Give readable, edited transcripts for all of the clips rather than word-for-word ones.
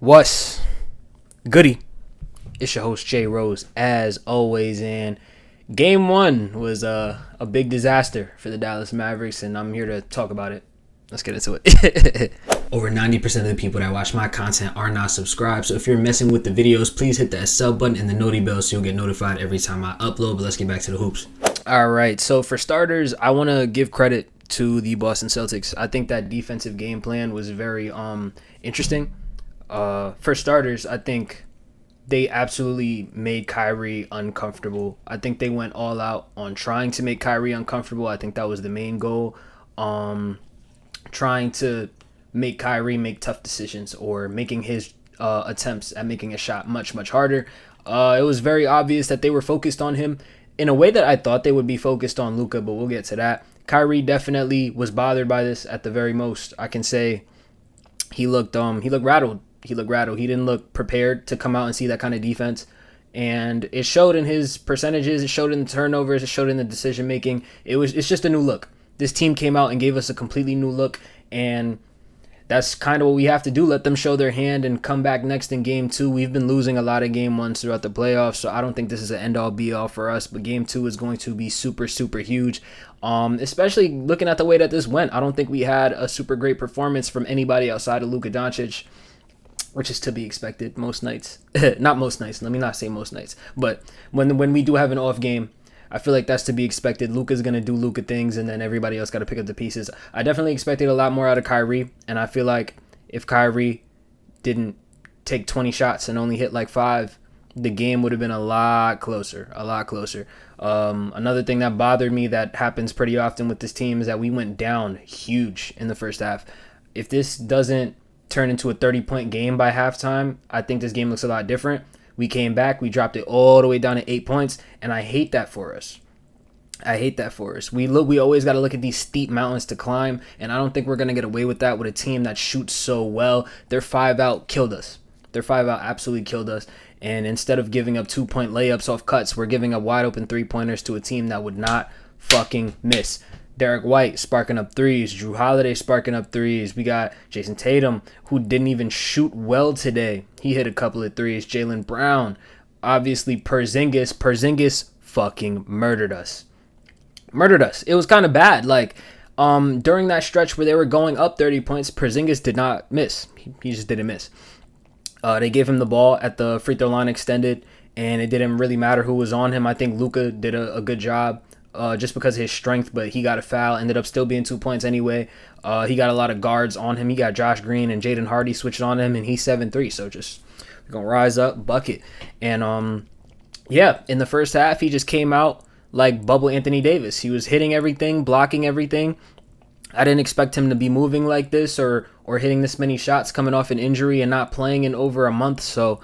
What's goody? It's your host Jay Rose, as always, and Game 1 was a big disaster for the Dallas Mavericks, and I'm here to talk about it. Let's get into it. Over 90% of the people that watch my content are not subscribed, so if you're messing with the videos, please hit that sub button and the noti bell so you'll get notified every time I upload. But let's get back to the hoops. All right, so for starters, I want to give credit to the Boston Celtics. I think that defensive game plan was very interesting. For starters, I think they absolutely made Kyrie uncomfortable. I think they went all out on trying to make Kyrie uncomfortable. I think that was the main goal. Trying to make Kyrie make tough decisions or making his attempts at making a shot much, much harder. It was very obvious that they were focused on him in a way that I thought they would be focused on Luka, but we'll get to that. Kyrie definitely was bothered by this at the very most. I can say he looked rattled. He didn't look prepared to come out and see that kind of defense. And it showed in his percentages. It showed in the turnovers. It showed in the decision making. It's just a new look. This team came out and gave us a completely new look. And that's kind of what we have to do. Let them show their hand and come back next in Game 2. We've been losing a lot of Game 1s throughout the playoffs. So I don't think this is an end-all, be-all for us. But Game 2 is going to be super, super huge. Especially looking at the way that this went. I don't think we had a super great performance from anybody outside of Luka Doncic, which is to be expected most nights. Not most nights. Let me not say most nights. But when we do have an off game, I feel like that's to be expected. Luka's going to do Luka things, and then everybody else got to pick up the pieces. I definitely expected a lot more out of Kyrie, and I feel like if Kyrie didn't take 20 shots and only hit like 5, the game would have been a lot closer. Another thing that bothered me that happens pretty often with this team is that we went down huge in the first half. If this doesn't turn into a 30-point game by halftime, I think this game looks a lot different. We came back, we dropped it all the way down to 8 points, and I hate that for us. We always got to look at these steep mountains to climb, and I don't think we're going to get away with that with a team that shoots so well. Their 5-out killed us. Their 5-out absolutely killed us, and instead of giving up 2-point layups off cuts, we're giving up wide open 3-pointers to a team that would not fucking miss. Derek White sparking up threes. Drew Holiday sparking up threes. We got Jason Tatum, who didn't even shoot well today. He hit a couple of threes. Jaylen Brown. Obviously, Porzingis fucking murdered us. It was kind of bad. During that stretch where they were going up 30 points, Porzingis did not miss. He just didn't miss. They gave him the ball at the free throw line extended, and it didn't really matter who was on him. I think Luka did a good job. Just because of his strength, but he got a foul, ended up still being 2 points anyway. He got a lot of guards on him. He got Josh Green and Jaden Hardy switched on him, and he's 7-3, so just we're going to rise up, bucket. And, in the first half, he just came out like bubble Anthony Davis. He was hitting everything, blocking everything. I didn't expect him to be moving like this or hitting this many shots coming off an injury and not playing in over a month, so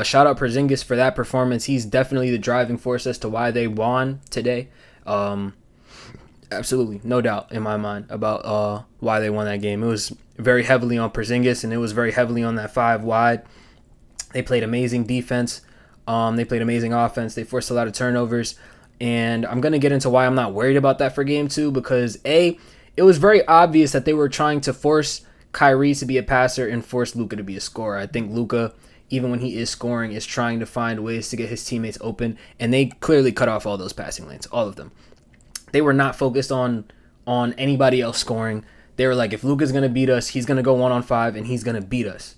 shout out Porzingis for that performance. He's definitely the driving force as to why they won today. Absolutely, no doubt in my mind about why they won that game. It was very heavily on Porzingis, and it was very heavily on that 5 wide. They played amazing defense. They played amazing offense. They forced a lot of turnovers, and I'm going to get into why I'm not worried about that for Game 2 because, A, it was very obvious that they were trying to force Kyrie to be a passer and force Luka to be a scorer. I think Luka, even when he is scoring, is trying to find ways to get his teammates open, and they clearly cut off all those passing lanes, all of them. They were not focused on anybody else scoring. They were like, if Luka's going to beat us, he's going to go 1-on-5, and he's going to beat us.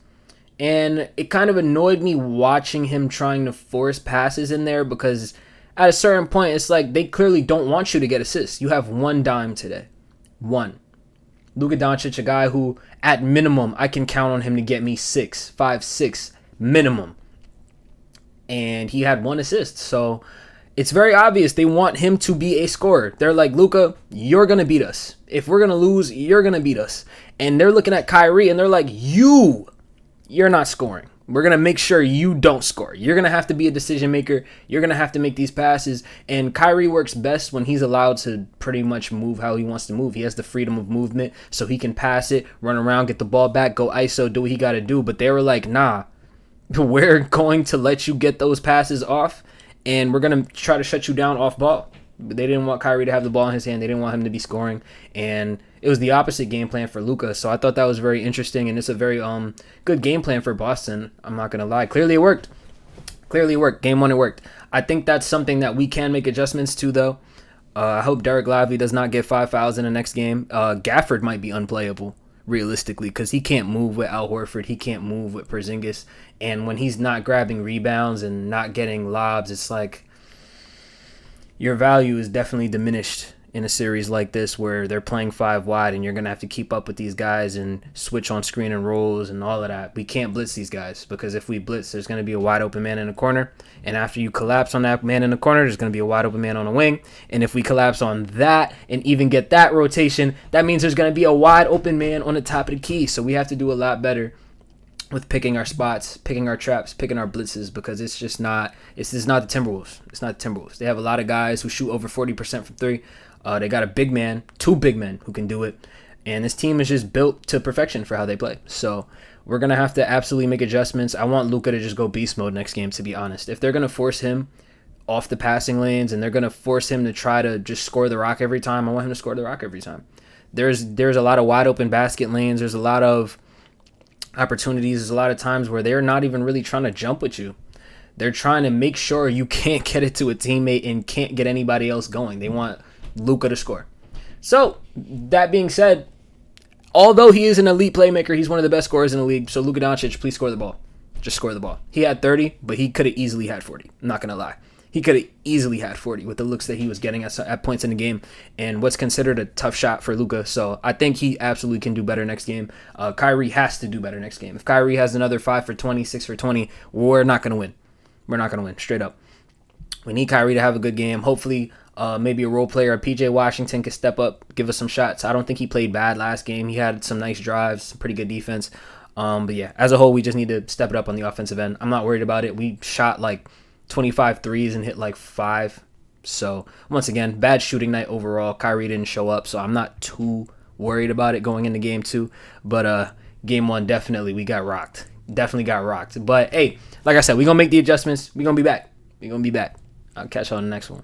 And it kind of annoyed me watching him trying to force passes in there because at a certain point, it's like they clearly don't want you to get assists. You have 1 dime today. 1. Luka Doncic, a guy who, at minimum, I can count on him to get me 5-6 minimum. And he had 1 assist. So it's very obvious they want him to be a scorer. They're like, Luka, you're going to beat us. If we're going to lose, you're going to beat us. And they're looking at Kyrie and they're like, you're not scoring. We're going to make sure you don't score. You're going to have to be a decision maker. You're going to have to make these passes. And Kyrie works best when he's allowed to pretty much move how he wants to move. He has the freedom of movement so he can pass it, run around, get the ball back, go ISO, do what he got to do. But they were like, nah, we're going to let you get those passes off, and we're going to try to shut you down off ball. They didn't want Kyrie to have the ball in his hand. They didn't want him to be scoring. And it was the opposite game plan for Luka. So I thought that was very interesting, and it's a very good game plan for Boston. I'm not gonna lie. Clearly it worked. Game one, it worked. I think that's something that we can make adjustments to, though. I hope Derek Lively does not get 5 fouls in the next game. Gafford might be unplayable, realistically, because he can't move with Al Horford. He can't move with Porzingis. And when he's not grabbing rebounds and not getting lobs, it's like your value is definitely diminished in a series like this where they're playing 5 wide and you're going to have to keep up with these guys and switch on screen and rolls and all of that. We can't blitz these guys because if we blitz, there's going to be a wide open man in the corner. And after you collapse on that man in the corner, there's going to be a wide open man on the wing. And if we collapse on that and even get that rotation, that means there's going to be a wide open man on the top of the key. So we have to do a lot better with picking our spots, picking our traps, picking our blitzes, because it's just not the Timberwolves. It's not the Timberwolves. They have a lot of guys who shoot over 40% from three. They got a big man, 2 big men who can do it. And this team is just built to perfection for how they play. So we're going to have to absolutely make adjustments. I want Luka to just go beast mode next game, to be honest. If they're going to force him off the passing lanes and they're going to force him to try to just score the rock every time, I want him to score the rock every time. There's a lot of wide open basket lanes. There's a lot of opportunities. There's a lot of times where they're not even really trying to jump with you. They're trying to make sure you can't get it to a teammate and can't get anybody else going. They want Luka to score. So, that being said, although he is an elite playmaker, he's one of the best scorers in the league. So, Luka Doncic, please score the ball. Just score the ball. He had 30, but he could have easily had 40. I'm not going to lie. He could have easily had 40 with the looks that he was getting at points in the game and what's considered a tough shot for Luka. So, I think he absolutely can do better next game. Kyrie has to do better next game. If Kyrie has another 5 for 20, 6 for 20, we're not going to win. We're not going to win, straight up. We need Kyrie to have a good game. Hopefully, maybe a role player, PJ Washington, could step up, give us some shots. I don't think he played bad last game. He had some nice drives, some pretty good defense. But yeah, as a whole, we just need to step it up on the offensive end. I'm not worried about it. We shot like 25 threes and hit like 5. So once again, bad shooting night overall. Kyrie didn't show up, so I'm not too worried about it going into game 2. But game 1, definitely we got rocked. Definitely got rocked. But hey, like I said, we're going to make the adjustments. We're going to be back. I'll catch y'all in the next one.